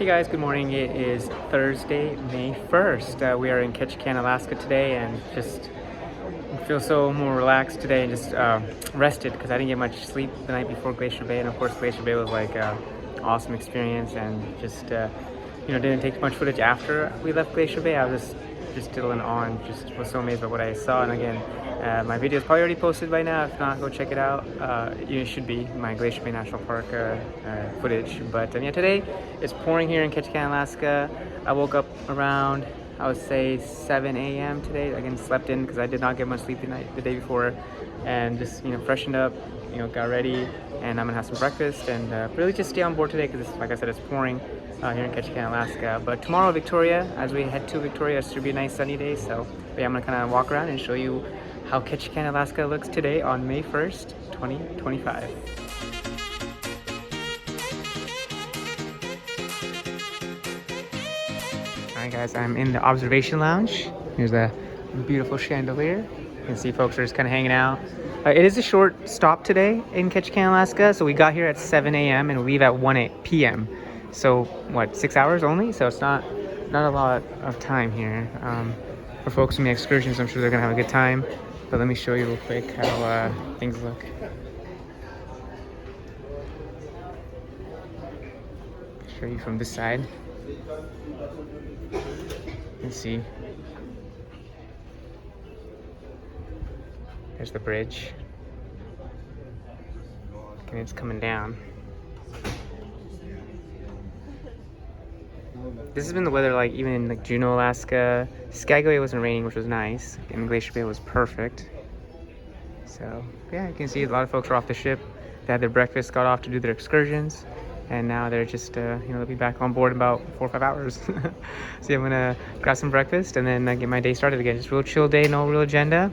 Hey guys, good morning. It is Thursday, May 1st. We are in Ketchikan, Alaska today, and just feel so more relaxed today and just rested because I didn't get much sleep the night before Glacier Bay. And of course, Glacier Bay was like an awesome experience, and just didn't take much footage after we left Glacier Bay. I was just still in awe and just was so amazed by what I saw. And again, my video is probably already posted by now. If not, go check it out. It should be my Glacier Bay National Park footage. But yeah, today it's pouring here in Ketchikan, Alaska. I woke up around, I would say 7 a.m. today. Again, slept in because I did not get much sleep the day before, and just freshened up, got ready, and I'm gonna have some breakfast and really just stay on board today because, like I said, it's pouring here in Ketchikan, Alaska. But tomorrow, Victoria, as we head to Victoria, it should be a nice sunny day. So yeah, I'm gonna kind of walk around and show you how Ketchikan, Alaska looks today on May 1st, 2025. Alright guys, I'm in the observation lounge. Here's a beautiful chandelier. You can see folks are just kind of hanging out. It is a short stop today in Ketchikan, Alaska. So we got here at 7 a.m. and we leave at 1 p.m. So what, 6 hours only? So it's not a lot of time here. For folks doing excursions, I'm sure they're gonna have a good time. But let me show you real quick how things look. Show you from this side. Let's see. There's the bridge. And it's coming down. This has been the weather like even in like Juneau, Alaska. Skagway wasn't raining, which was nice, and Glacier Bay was perfect. So yeah, you can see a lot of folks are off the ship. They had their breakfast, got off to do their excursions, and now they're just they'll be back on board in about 4 or 5 hours. So yeah, I'm gonna grab some breakfast and then get my day started again. Just real chill day, no real agenda.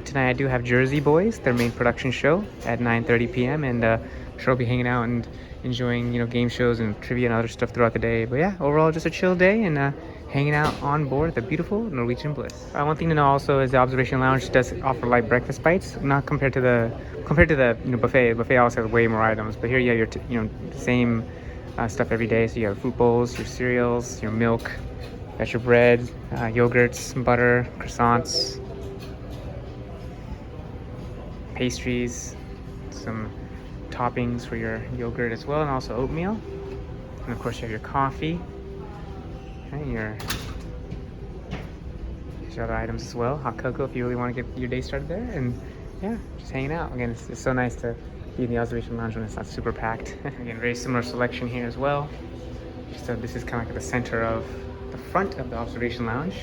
Tonight I do have Jersey Boys, their main production show at 9:30 p.m. and sure I'll be hanging out and enjoying game shows and trivia and other stuff throughout the day. But yeah, overall just a chill day and hanging out on board the beautiful Norwegian Bliss. One thing to know also is the observation lounge does offer light breakfast bites, not compared to the buffet. The buffet also has way more items, but here you have your the same stuff every day. So you have fruit bowls, your cereals, your milk, got your bread, yogurts, butter, croissants, pastries, some toppings for your yogurt as well, and also oatmeal. And of course you have your coffee and your other items as well, hot cocoa if you really want to get your day started there. And yeah, just hanging out. Again, it's so nice to be in the observation lounge when it's not super packed. Again, very similar selection here as well. So this is kind of like at the center of the front of the observation lounge.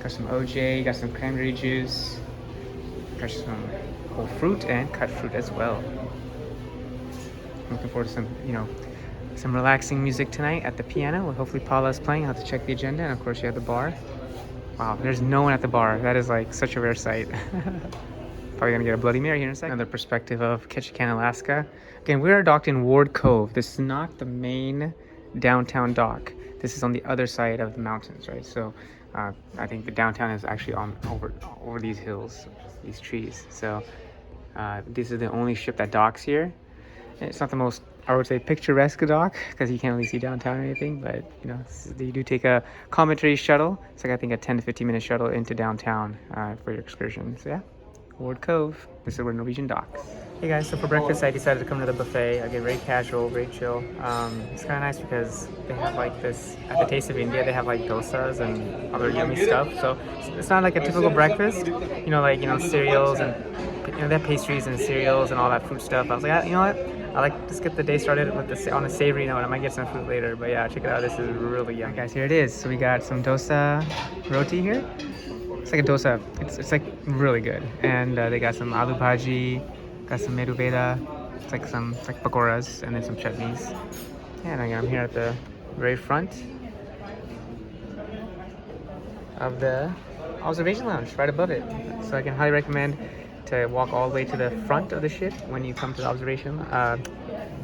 Got some OJ, got some cranberry juice, got some whole fruit and cut fruit as well. Looking forward to some relaxing music tonight at the piano. Well, hopefully Paula's playing. I'll have to check the agenda. And of course you have the bar. Wow, there's no one at the bar. That is like such a rare sight. Probably gonna get a Bloody Mary here in a second. Another perspective of Ketchikan, Alaska. Again, we are docked in Ward Cove. This is not the main downtown dock. This is on the other side of the mountains, right? So I think the downtown is actually over these hills, these trees. So this is the only ship that docks here. It's not the most, I would say, picturesque dock because you can't really see downtown or anything, but you do take a commentary shuttle. It's like I think a 10 to 15 minute shuttle into downtown for your excursion. So yeah, Ward Cove. This is where Norwegian docks. Hey guys, so for breakfast I decided to come to the buffet. Again, very casual, very chill. It's kind of nice because they have like this, at the Taste of India, they have like dosas and other yummy stuff. So it's not like a typical breakfast, cereals and they have pastries and cereals and all that fruit stuff. I was like, you know what? I like just get the day started with on a savory note. I might get some fruit later, but yeah, check it out. This is really yummy. Guys, here it is. So we got some dosa roti here. It's like a dosa. It's like really good. And they got some aloo bhaji, got some medu vada. It's like pakoras and then some chutneys. Yeah, and I'm here at the very front of the observation lounge, right above it. So I can highly recommend to walk all the way to the front of the ship when you come to the observation,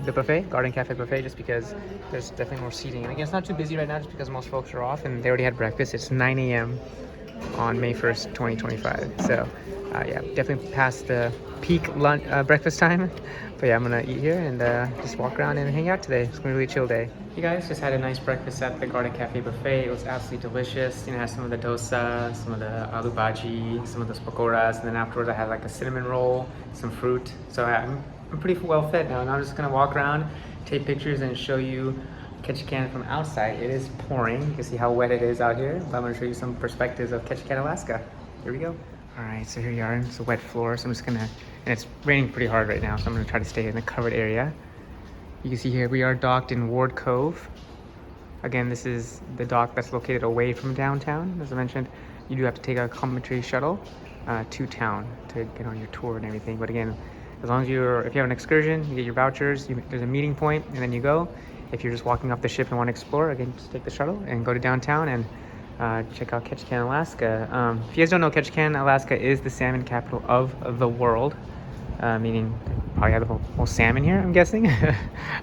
the buffet, Garden Cafe buffet, just because there's definitely more seating. And again, it's not too busy right now just because most folks are off and they already had breakfast. It's 9 a.m. on May 1st, 2025. So Yeah, definitely past the peak lunch, breakfast time. But yeah, I'm gonna eat here and just walk around and hang out today. It's gonna be a really chill day. You guys just had a nice breakfast at the Garden Cafe buffet. It was absolutely delicious. You know, I had some of the dosa, some of the aloo bhaji, some of those pakoras, and then afterwards I had like a cinnamon roll, some fruit. So I'm pretty well fed now, and I'm just gonna walk around, take pictures, and show you Ketchikan from outside. It is pouring. You can see how wet it is out here. But I'm gonna show you some perspectives of Ketchikan, Alaska. Here we go. All right, so here you are. It's a wet floor, so I'm just gonna, and it's raining pretty hard right now, so I'm gonna try to stay in the covered area. You can see here we are docked in Ward Cove. Again, this is the dock that's located away from downtown. As I mentioned, you do have to take a complimentary shuttle to town to get on your tour and everything. But again, as long as if you have an excursion, you get your vouchers, there's a meeting point, and then you go. If you're just walking off the ship and want to explore, again, just take the shuttle and go to downtown and check out Ketchikan, Alaska. If you guys don't know, Ketchikan, Alaska is the salmon capital of the world, meaning probably have the whole salmon here, I'm guessing.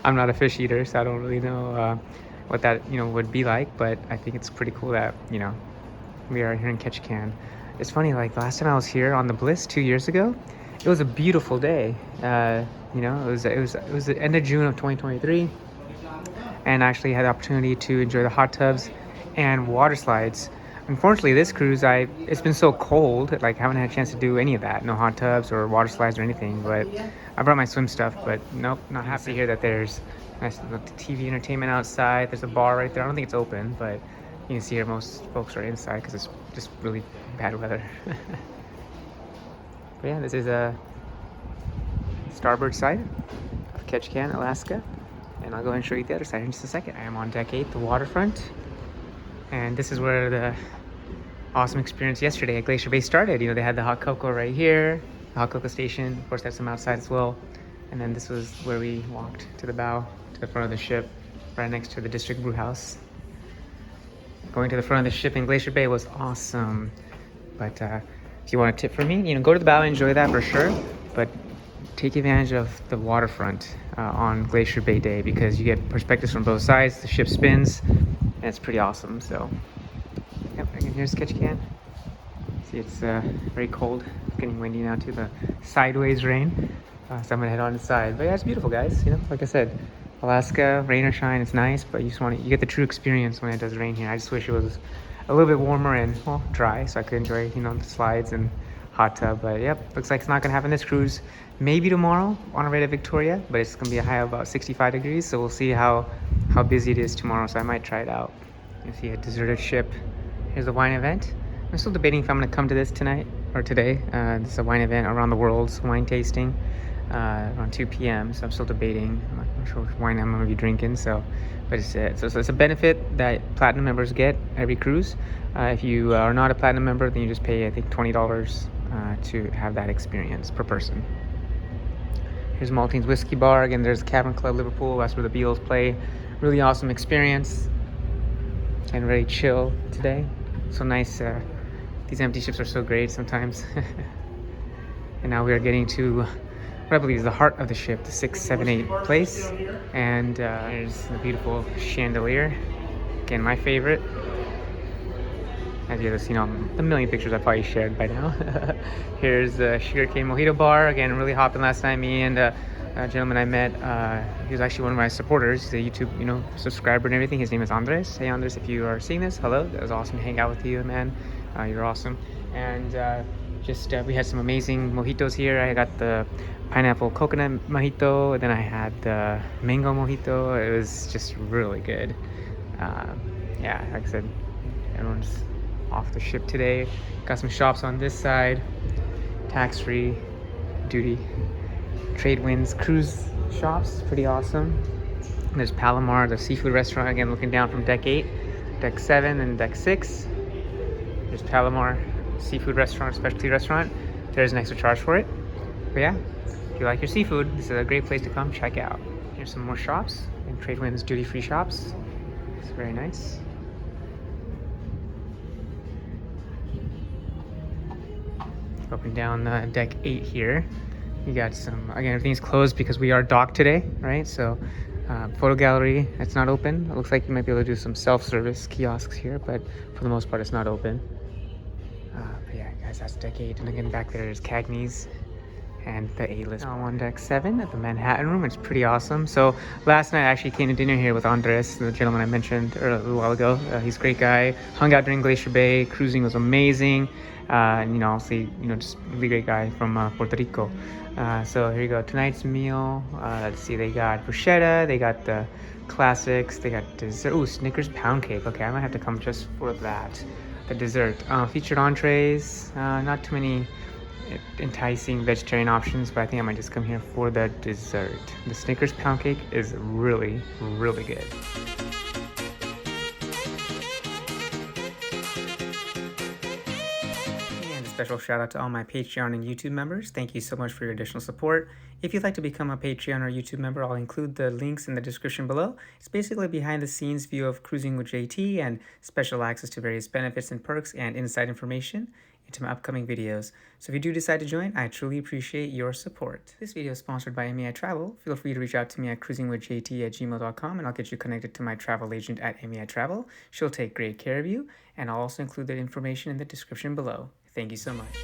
I'm not a fish eater, so I don't really know what that would be like, but I think it's pretty cool that we are here in Ketchikan. It's funny, like last time I was here on the Bliss 2 years ago, it was a beautiful day. It was the end of June of 2023, and I actually had the opportunity to enjoy the hot tubs and water slides. Unfortunately, this cruise, it's been so cold, like I haven't had a chance to do any of that. No hot tubs or water slides or anything, but I brought my swim stuff, but nope, not happy to hear that there's nice TV entertainment outside. There's a bar right there. I don't think it's open, but you can see here most folks are inside because it's just really bad weather. But yeah, this is a starboard side of Ketchikan, Alaska, and I'll go ahead and show you the other side in just a second. I am on deck 8, the waterfront. And this is where the awesome experience yesterday at Glacier Bay started. They had the hot cocoa right here, the hot cocoa station. Of course, there's some outside as well. And then this was where we walked to the bow, to the front of the ship, right next to the district brew house. Going to the front of the ship in Glacier Bay was awesome. But if you want a tip from me, go to the bow and enjoy that for sure. But take advantage of the waterfront on Glacier Bay Day because you get perspectives from both sides. The ship spins. And it's pretty awesome. So, yep, again, here's Ketchikan. See, it's very cold. It's getting windy now too. The sideways rain. So I'm gonna head on inside. But yeah, it's beautiful, guys. Like I said, Alaska, rain or shine, it's nice. But you get the true experience when it does rain here. I just wish it was a little bit warmer and dry, so I could enjoy the slides and hot tub. But yep, looks like it's not gonna happen this cruise. Maybe tomorrow on our way to Victoria, but it's gonna be a high of about 65 degrees. So we'll see how busy it is tomorrow. So I might try it out. You see a deserted ship. Here's the wine event. I'm still debating if I'm gonna come to this tonight or today. This is a wine event around the world's wine tasting around 2 p.m. So I'm still debating. I'm not sure which wine I'm gonna be drinking. But it's a benefit that platinum members get every cruise. If you are not a platinum member, then you just pay I think $20 to have that experience per person. Here's Maltings Whiskey Bar. Again, there's Cavern Club Liverpool. That's where the Beatles play. Really awesome experience. And very chill today. So nice. These empty ships are so great sometimes. And now we are getting to what I believe is the heart of the ship, the 678 place. And there's the beautiful chandelier. Again, my favorite. As you have seen on the million pictures I probably shared by now. Here's the Sugarcane Mojito Bar. Again, really hopping last night. Me and a gentleman I met, he was actually one of my supporters. He's a YouTube, subscriber and everything. His name is Andres. Hey Andres, if you are seeing this, hello. That was awesome to hang out with you, man. You're awesome. And we had some amazing mojitos here. I got the pineapple coconut mojito, and then I had the mango mojito. It was just really good. Yeah, like I said, everyone's off the ship today. Got some shops on this side, tax-free, duty, trade winds, cruise shops, pretty awesome. And there's Palomar, the seafood restaurant, again looking down from deck 8, deck 7, and deck 6. There's Palomar seafood restaurant, specialty restaurant. There's an extra charge for it. But yeah, if you like your seafood, this is a great place to come check out. Here's some more shops and trade winds duty-free shops. It's very nice. Up and down deck 8 here. You got some, again, everything's closed because we are docked today, right? So photo gallery, it's not open. It looks like you might be able to do some self-service kiosks here, but for the most part, it's not open. But yeah, guys, that's Decade. And again, back there is Cagney's and the A-list on deck 7 at the Manhattan Room. It's pretty awesome. So last night I actually came to dinner here with Andres, the gentleman I mentioned a little while ago. He's a great guy. Hung out during Glacier Bay. Cruising was amazing. And obviously, just a really great guy from Puerto Rico. So here you go. Tonight's meal. Let's see. They got bruschetta. They got the classics. They got dessert. Ooh, Snickers pound cake. Okay, I might have to come just for that. The dessert. Featured entrees. Not too many enticing vegetarian options, but I think I might just come here for the dessert. The Snickers pound cake is really, really good. And a special shout out to all my Patreon and YouTube members. Thank you so much for your additional support. If you'd like to become a Patreon or YouTube member, I'll include the links in the description below. It's basically a behind the scenes view of Cruising with JT and special access to various benefits and perks and inside information into my upcoming videos. So if you do decide to join, I truly appreciate your support. This video is sponsored by MEI Travel. Feel free to reach out to me at cruisingwithjt@gmail.com and I'll get you connected to my travel agent at MEI Travel. She'll take great care of you, and I'll also include the information in the description below. Thank you so much.